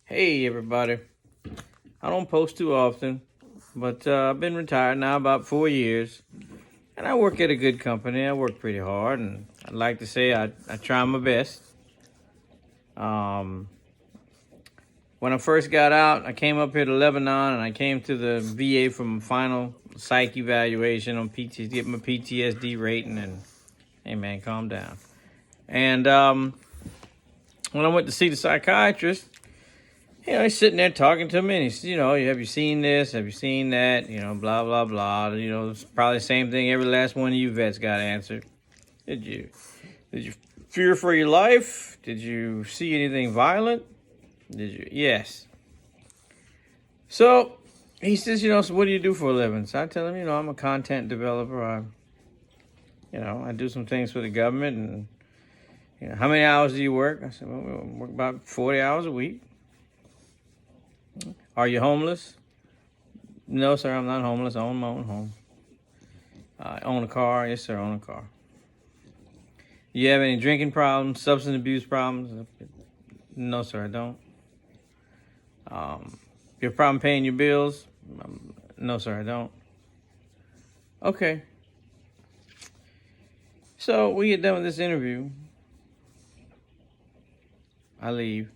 Hey everybody. I don't post too often, but I've been retired now about 4 years. And I work at a good company. I work pretty hard, and I'd like to say I try my best. Um, when I first got out, I came up here to Lebanon, and I came to the VA for my final psych evaluation on PTSD, get my PTSD rating, and hey man, calm down. And when I went to see the psychiatrist, he's sitting there talking to me, and he's, have you seen this? Have you seen that? Blah, blah, blah. It's probably the same thing every last one of you vets got answered. Did you fear for your life? Did you see anything violent? Did you? Yes. So he says, so what do you do for a living? So I tell him, I'm a content developer. I do some things for the government, and how many hours do you work? I said, well, we work about 40 hours a week. Are you homeless? No, sir, I'm not homeless. I own my own home. I own a car. Yes, sir, I own a car. You have any drinking problems, substance abuse problems? No, sir, I don't. You have a problem paying your bills? No, sir, I don't. Okay. So we get done with this interview. I leave.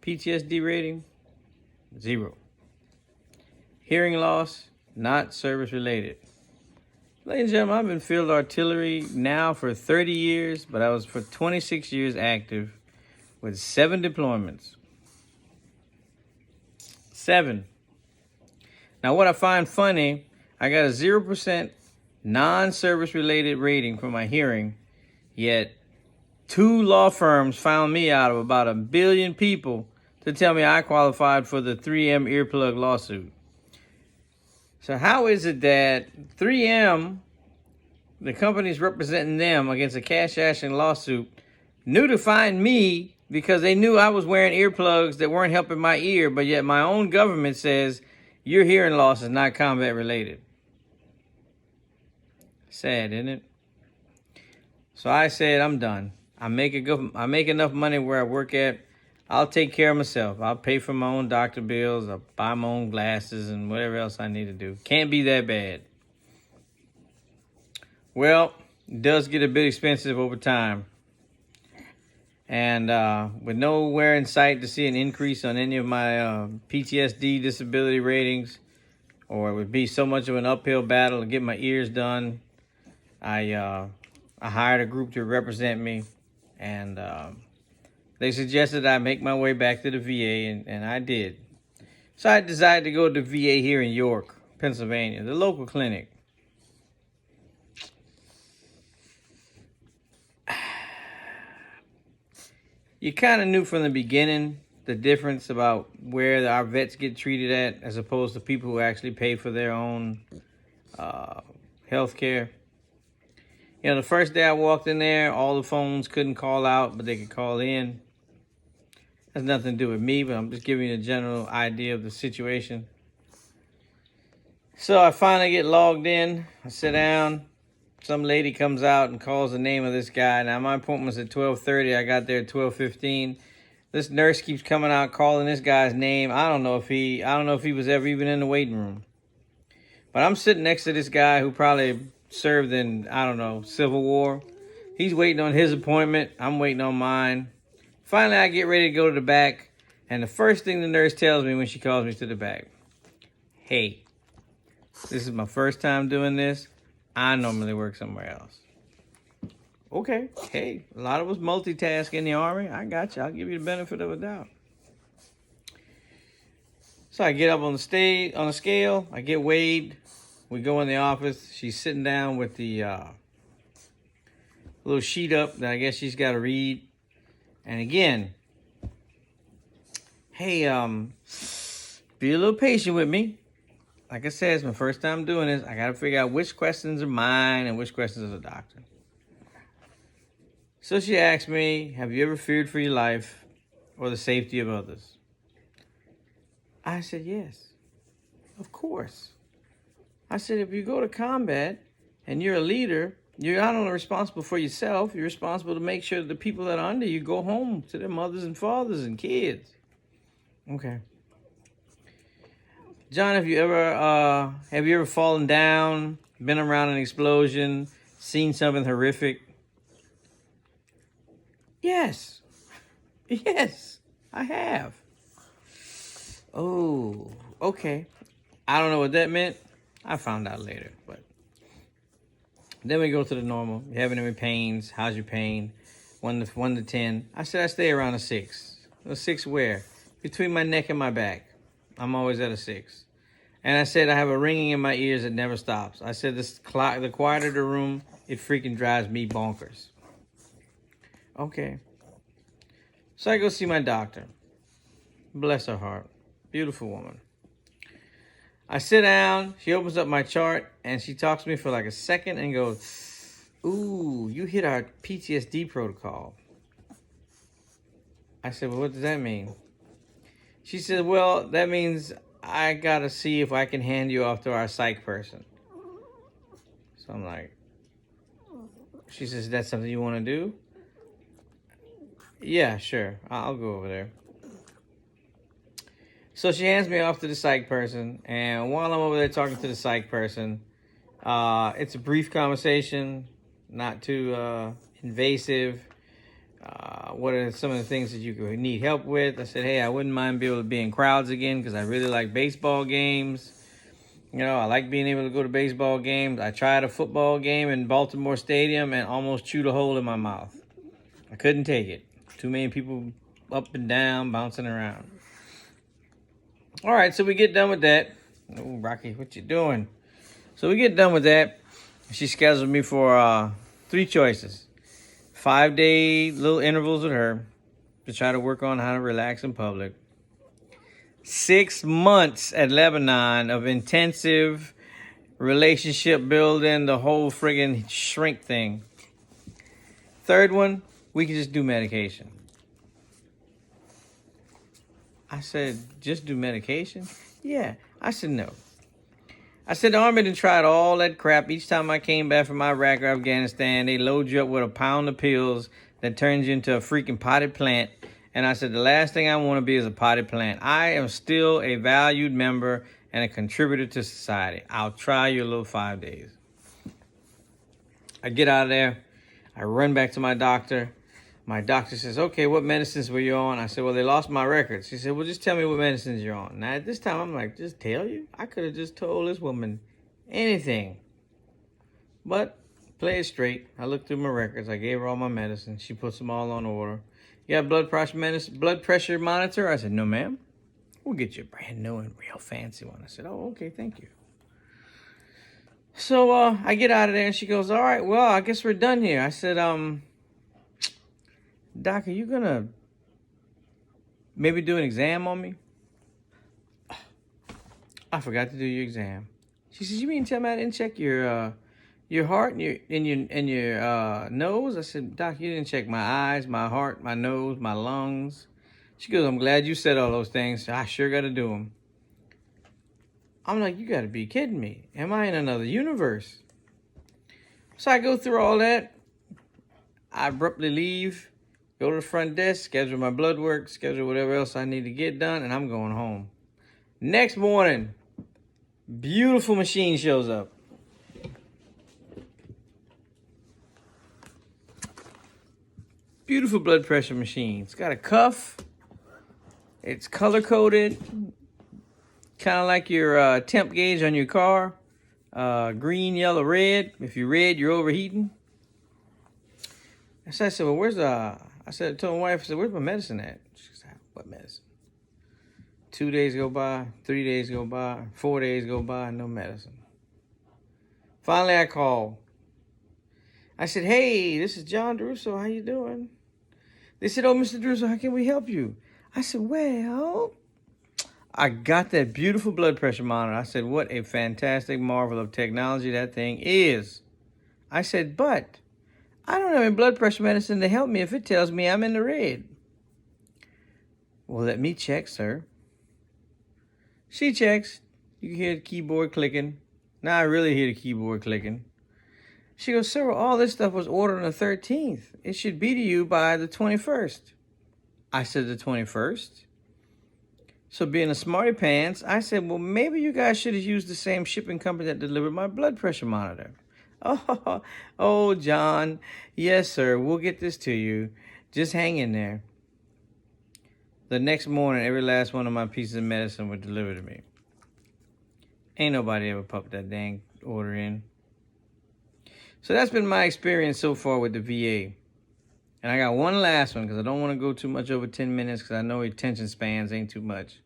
PTSD rating? 0. Hearing loss, not service related. Ladies and gentlemen, I've been field artillery now for 30 years, but I was for 26 years active with 7 deployments. 7. Now, what I find funny, I got a 0% non-service related rating for my hearing, yet 2 law firms found me out of about 1 billion people to tell me I qualified for the 3M earplug lawsuit. So how is it that 3M, the companies representing them against a cash action lawsuit, knew to find me because they knew I was wearing earplugs that weren't helping my ear, but yet my own government says your hearing loss is not combat related? Sad, isn't it? So I said, I'm done. I make enough money where I work at. I'll take care of myself. I'll pay for my own doctor bills. I'll buy my own glasses and whatever else I need to do. Can't be that bad. Well, it does get a bit expensive over time. And with nowhere in sight to see an increase on any of my PTSD disability ratings, or it would be so much of an uphill battle to get my ears done, I hired a group to represent me, and they suggested I make my way back to the VA, and I did. So I decided to go to the VA here in York, Pennsylvania, the local clinic. You kind of knew from the beginning the difference about where our vets get treated at as opposed to people who actually pay for their own health care. The first day I walked in there, all the phones couldn't call out, but they could call in. Has nothing to do with me, but I'm just giving you a general idea of the situation. So I finally get logged in. I sit down. Some lady comes out and calls the name of this guy. Now my appointment was at 12:30. I got there at 12:15. This nurse keeps coming out calling this guy's name. I don't know if he was ever even in the waiting room. But I'm sitting next to this guy who probably served in, Civil War. He's waiting on his appointment. I'm waiting on mine. Finally, I get ready to go to the back, and the first thing the nurse tells me when she calls me to the back, hey, this is my first time doing this. I normally work somewhere else. Okay, hey, a lot of us multitask in the Army. I got you. I'll give you the benefit of a doubt. So I get up on the scale. I get weighed. We go in the office. She's sitting down with the little sheet up that I guess she's got to read. And again, hey, be a little patient with me. Like I said, it's my first time doing this. I got to figure out which questions are mine and which questions are the doctor. So she asked me, have you ever feared for your life or the safety of others? I said, yes, of course. I said, if you go to combat and you're a leader, you're not only responsible for yourself, you're responsible to make sure that the people that are under you go home to their mothers and fathers and kids. Okay. John, have you ever fallen down, been around an explosion, seen something horrific? Yes. Yes, I have. Oh, okay. I don't know what that meant. I found out later, but then we go to the normal. You having any pains? How's your pain? 1 to 10. I said I stay around a 6. A 6 where? Between my neck and my back. I'm always at a 6. And I said I have a ringing in my ears that never stops. I said the quieter the room, it freaking drives me bonkers. Okay. So I go see my doctor. Bless her heart. Beautiful woman. I sit down, she opens up my chart, and she talks to me for like a second and goes, ooh, you hit our PTSD protocol. I said, well, what does that mean? She said, well, that means I gotta see if I can hand you off to our psych person. So I'm like, she says, is that something you want to do? Yeah, sure. I'll go over there. So she hands me off to the psych person, and while I'm over there talking to the psych person, it's a brief conversation, not too invasive. What are some of the things that you could need help with? I said, hey, I wouldn't mind being able to be in crowds again because I really like baseball games. You know, I like being able to go to baseball games. I tried a football game in Baltimore Stadium and almost chewed a hole in my mouth. I couldn't take it. Too many people up and down, bouncing around. All right, so we get done with that. Oh, Rocky, what you doing? So we get done with that. She scheduled me for 3 choices. 5-day little intervals with her to try to work on how to relax in public. 6 months at Lebanon of intensive relationship building, the whole friggin' shrink thing. 3rd one, we can just do medication. I said, just do medication? Yeah. I said, no. I said, the Army done tried all that crap. Each time I came back from Iraq or Afghanistan, they load you up with a pound of pills that turns you into a freaking potted plant. And I said, the last thing I want to be is a potted plant. I am still a valued member and a contributor to society. I'll try your little 5 days. I get out of there. I run back to my doctor. My doctor says, okay, what medicines were you on? I said, well, they lost my records. She said, well, just tell me what medicines you're on. Now, at this time, I'm like, just tell you? I could have just told this woman anything. But play it straight. I looked through my records. I gave her all my medicine. She puts them all on order. You got blood pressure monitor? I said, no, ma'am. We'll get you a brand new and real fancy one. I said, oh, okay, thank you. So I get out of there, and she goes, all right, well, I guess we're done here. I said, Doc, are you gonna maybe do an exam on me? I forgot to do your exam. She says, you mean tell me I didn't check your heart and your nose? I said, Doc, you didn't check my eyes, my heart, my nose, my lungs. She goes, I'm glad you said all those things. I sure got to do them. I'm like, you got to be kidding me. Am I in another universe? So I go through all that. I abruptly leave, go to the front desk, schedule my blood work, schedule whatever else I need to get done, and I'm going home. Next morning, beautiful machine shows up. Beautiful blood pressure machine. It's got a cuff. It's color-coded. Kind of like your temp gauge on your car. Green, yellow, red. If you're red, you're overheating. So I said, well, I told my wife, I said, where's my medicine at? She said, what medicine? 2 days go by, 3 days go by, 4 days go by, no medicine. Finally, I called. I said, hey, this is John DeRusso. How you doing? They said, oh, Mr. DeRusso, how can we help you? I said, well, I got that beautiful blood pressure monitor. I said, what a fantastic marvel of technology that thing is. I said, but I don't have any blood pressure medicine to help me if it tells me I'm in the red. Well, let me check, sir. She checks. You can hear the keyboard clicking. Now I really hear the keyboard clicking. She goes, sir, all this stuff was ordered on the 13th. It should be to you by the 21st. I said, the 21st? So being a smarty pants, I said, well, maybe you guys should have used the same shipping company that delivered my blood pressure monitor. Oh, oh, John. Yes, sir. We'll get this to you. Just hang in there. The next morning, every last one of my pieces of medicine were delivered to me. Ain't nobody ever popped that dang order in. So that's been my experience so far with the VA. And I got one last one because I don't want to go too much over 10 minutes because I know attention spans ain't too much.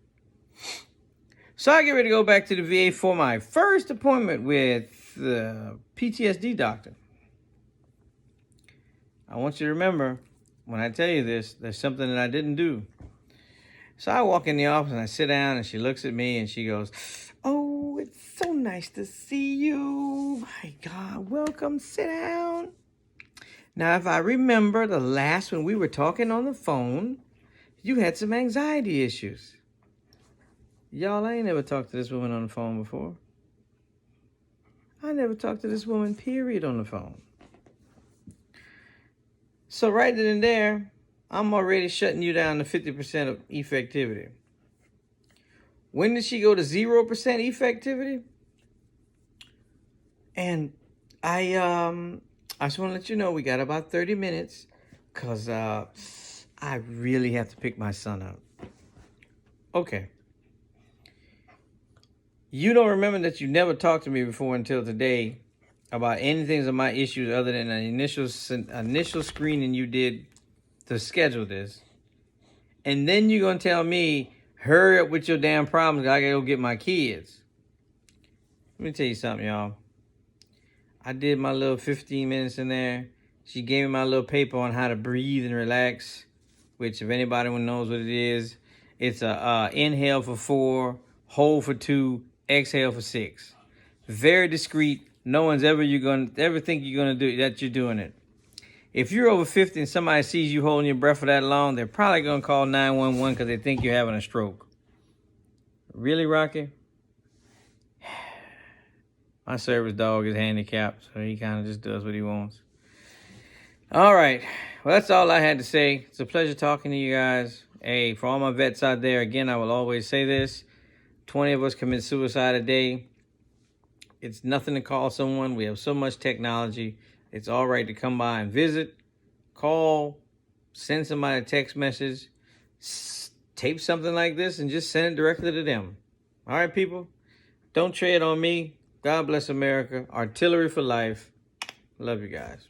So I get ready to go back to the VA for my first appointment with the PTSD doctor. I want you to remember, when I tell you this, there's something that I didn't do. So I walk in the office and I sit down and she looks at me and she goes, oh, it's so nice to see you. My God, welcome, sit down. Now, if I remember the last when we were talking on the phone, you had some anxiety issues. Y'all, I ain't never talked to this woman on the phone before. I never talked to this woman, period, on the phone. So right then and there, I'm already shutting you down to 50% of effectivity. When did she go to 0% effectivity? And I just want to let you know we got about 30 minutes because I really have to pick my son up. Okay. You don't remember that you never talked to me before until today about anything of my issues other than an initial screening you did to schedule this. And then you're going to tell me, hurry up with your damn problems, I got to go get my kids. Let me tell you something, y'all. I did my little 15 minutes in there. She gave me my little paper on how to breathe and relax, which if anybody knows what it is, it's a inhale for 4, hold for 2, exhale for 6. Very discreet. No one's ever think you're gonna do that. You're doing it. If you're over 50 and somebody sees you holding your breath for that long, they're probably gonna call 911 because they think you're having a stroke. Really, Rocky? My service dog is handicapped, so he kind of just does what he wants. All right. Well, that's all I had to say. It's a pleasure talking to you guys. Hey, for all my vets out there, again, I will always say this. 20 of us commit suicide a day. It's nothing to call someone. We have so much technology. It's all right to come by and visit, call, send somebody a text message, tape something like this, and just send it directly to them. All right, people? Don't tread on me. God bless America. Artillery for life. Love you guys.